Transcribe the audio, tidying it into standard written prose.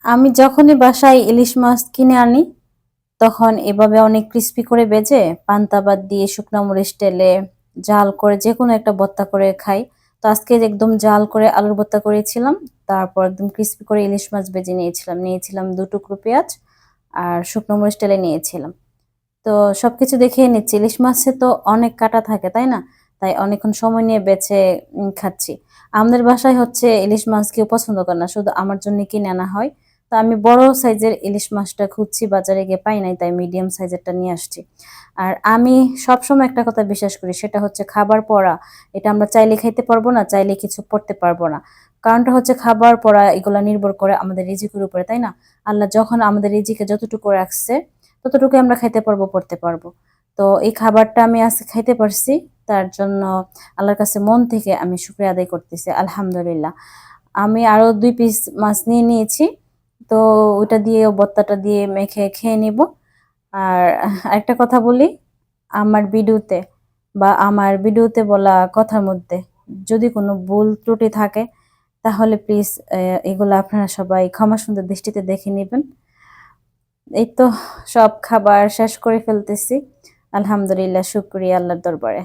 আমি যখনই বাসায় ইলিশ মাছ কিনে আনি তখন এভাবে অনেক ক্রিস্পি করে ভেজে পান্তা ভাত দিয়ে শুকনো মরিচ তেলে জাল করে যেকোনো একটা ভর্তা করে খাই। তো আজকে একদম জাল করে আলুর ভর্তা করেছিলাম। তারপর একদম ক্রিস্পি করে ইলিশ মাছ ভেজে নিয়েছিলাম। নিয়েছিলাম ২ টুকরো পেঁয়াজ আর শুকনো মরিচ তেলে নিয়েছিলাম। তো সবকিছু দেখিয়ে নিচ্ছি। ইলিশ মাছে তো অনেক কাঁটা থাকে, তাই না? তাই অনেকক্ষণ সময় নিয়ে বেছে খাচ্ছি। আমাদের বাসায় হচ্ছে ইলিশ মাছ কেউ পছন্দ করে না। শুধু আমার জন্য কিনে আনা হয়। তো আমি বড় সাইজের ইলিশ মাছটা খুঁজছি, বাজারে গিয়ে পাই নাই, তাই মিডিয়াম সাইজেরটা নিয়ে আসছি। আর আমি সবসময় একটা কথা বিশ্বাস করি, সেটা হচ্ছে খাবার পড়া। এটা আমরা চাইলে খাইতে পারবো না, চাইলে কিছু পড়তে পারবো না। কারণটা হচ্ছে খাবার পড়া এগুলা নির্ভর করে আমাদের রিজিকের উপরে, তাই না? আল্লাহ যখন আমাদের রিজিকে যতটুকু রাখছে ততটুকু আমরা খাইতে পারবো, পড়তে পারবো। তো এই খাবারটা আমি আজকে খাইতে পারছি, তার জন্য আল্লাহর কাছে মন থেকে আমি শুকরিয়া আদায় করতেছি, আলহামদুলিল্লাহ। আমি আরো ২ পিস মাছ নিয়ে নিয়েছি। তো ওইটা দিয়ে ভর্তাটা দিয়ে মেখে খেয়ে নিব। আর আরেকটা কথা বলি, আমার ভিডিওতে বলা কথার মধ্যে যদি কোনো ভুল ত্রুটি থাকে তাহলে প্লিজ এগুলো আপনারা সবাই ক্ষমা সুন্দর দৃষ্টিতে দেখে নেবেন। এই তো সব খাবার শেষ করে ফেলতেছি। আলহামদুলিল্লাহ, শুকরিয়া আল্লাহর দরবারে।